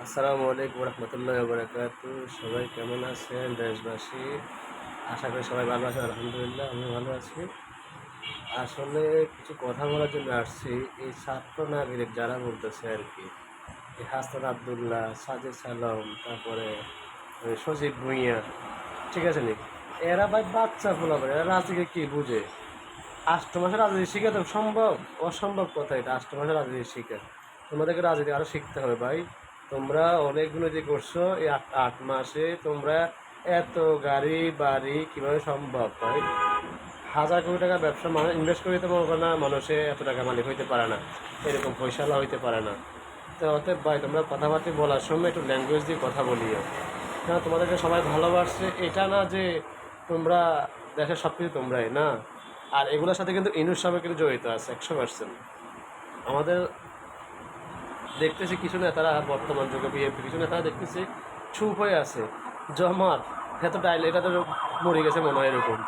আসসালামু আলাইকুম রহমতুল্লাহ বরকাতু। সবাই কেমন আছেন দেশবাসী? আশা করি সবাই ভালো আছেন। আলহামদুলিল্লাহ আমি ভালো আছি। আসলে কিছু কথা বলার জন্য আসছি। এই ছাত্র নাগরিক যারা বলতেছে আর কি, এই হাসান আবদুল্লাহ, সাজিদ সালাম, তারপরে ওই সজীব ভুঁইয়া, ঠিক আছে নি, এরা ভাই বাচ্চা ফোলাবে, এরা রাজনীতি কি বুঝে? 8 মাসের রাজনীতি শিখে তো সম্ভব? অসম্ভব কথা এটা, 8 মাসের রাজনীতি শিখে। তোমাদেরকে রাজনীতি আরও শিখতে হবে ভাই। তোমরা অনেকগুলো যে করছো এই 8 মাসে, তোমরা এত গাড়ি বাড়ি কীভাবে সম্ভব ভাই? 1000 কোটি টাকা ব্যবসা মানুষ ইনভেস্ট করে তো মনে করো না, মানুষে এত টাকা মালিক হইতে পারে না, এরকম পয়সালা হইতে পারে না। তো অতএব ভাই তোমরা কথাবার্তা বলার সময় একটু ল্যাঙ্গুয়েজ দিয়ে কথা বলিও। কেন তোমাদেরকে সবাই ভালোবাসছে এটা না যে তোমরা দেশের সব কিছু তোমরাই না। আর এগুলোর সাথে কিন্তু ইনুস সাহেব কিন্তু জড়িত আছে 100%। আমাদের দেখতেছি কিছু নেতারা, বর্তমান যুগে বিএনপি কিছু নেতারা দেখতেছি চুপ হয়ে আছে। জমাত এত ডাইল, এটা তো মরে গেছে মনে হয় এরকম।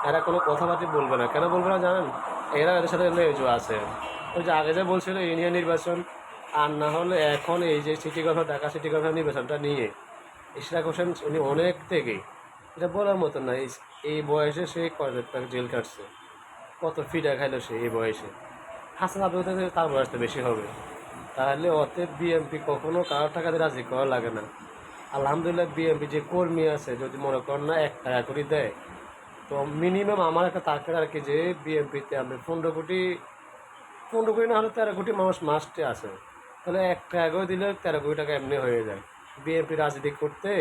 এরা কোনো কথাবার্তা বলবে না, কেন বলবে না জানেন? এরা এদের সাথে লেজও আছে। ওই যে আগে যে বলছিল ইউনিয়ন নির্বাচন, আর না হলে এখন এই যে city corporation, Dhaka city corporation নির্বাচনটা নিয়ে ইশরাক হোসেন উনি অনেক থেকেই, এটা বলার মতো না। এই বয়সে সে কয়টা তাকে জেল কাটছে, কত ফিডা খাইলো সে এই বয়সে। হাসান আবদুল্লাহ থেকে তার বয়সটা বেশি হবে। তাহলে অতএব বিএমপি কখনো কারোর টাকা দিয়ে রাজি করা লাগে না। আলহামদুলিল্লাহ বিএমপি যে কর্মী আছে, যদি মনে করেন না 1 টাকা করে দেয়, তো মিনিমাম আমার একটা তাকের আর কি, যে বিএমপিতে আপনি 15 কোটি না হলে 13 কোটি মানুষ মাস্টে আছে। তাহলে 1 টাকা করে দিলে 13 কোটি টাকা এমনি হয়ে যায়। বিএনপি রাজনীতি করতে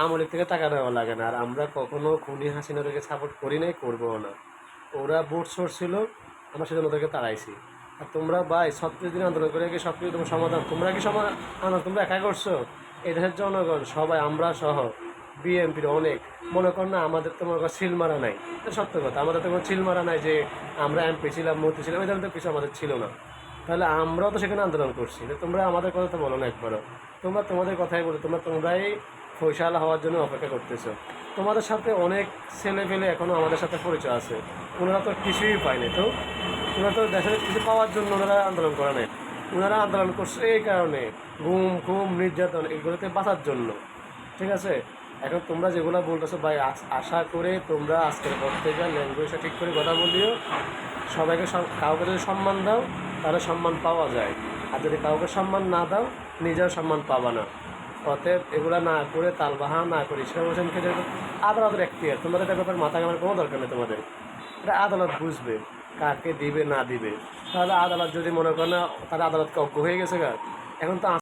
আমলিক থেকে টাকা দেওয়া লাগে না। আর আমরা কখনো খুনি হাসিনাদেরকে সাপোর্ট করি নাই, করবো না। ওরা ভোট সোর্স ছিল, আমরা সেজন্য ওদেরকে তাড়াইছি। আর তোমরা ভাই 36 দিন আন্দোলন করে কি সব কিছু তোমার সমাধান? তোমরা কি সমাধান তোমরা একা করছো? এই দেশের জনগণ সবাই, আমরা সহ বিএনপির অনেক, মনে কর না আমাদের তো মনে কর সিল মারা নাই। এটা সত্য কথা, আমাদের তো কোনো সিল মারা নাই যে আমরা এমপি ছিলাম, মন্ত্রী ছিলাম, এই ধরনের তো কিছু আমাদের ছিল না। তাহলে আমরাও তো সেখানে আন্দোলন করছি, তোমরা আমাদের কথা তো বলো না একবারও। তোমরা তোমাদের কথাই বলো, তোমরাই ফয়সালা হওয়ার জন্য অপেক্ষা করতেছো। তোমাদের সাথে অনেক ছেলে পেলে এখনও আমাদের সাথে পরিচয় আছে, ওনারা তো কিছুই পায়নি। তো ওনারা তো দেশের কিছু পাওয়ার জন্য ওনারা আন্দোলন করে নাই, ওনারা আন্দোলন করছে এই কারণে গুম খুম নির্যাতন এগুলোতে বাঁচার জন্য। ঠিক আছে, এখন তোমরা যেগুলো বলতেছো ভাই, আশা করে তোমরা আজকের পর থেকে ল্যাঙ্গুয়েজটা ঠিক করে কথা বলিও। সবাইকে কাউকে যদি সম্মান দাও তাহলে সম্মান পাওয়া যায়, আর যদি কাউকে সম্মান না দাও নিজের সম্মান পাবা না। অতএব এগুলো না করে, তালবাহানা না করে, ইসলাম হোসেনকে যেহেতু আদালতের এখতিয়ার, তোমাদের এটা ব্যাপারে মাথা ঘামার কোনো দরকার নেই। তোমাদের এটা আদালত বুঝবে কাকে দিবে না দিবে। তাহলে আদালত যদি মনে করে না, তাহলে আদালতকে অজ্ঞ হয়ে গেছে গা। এখন তো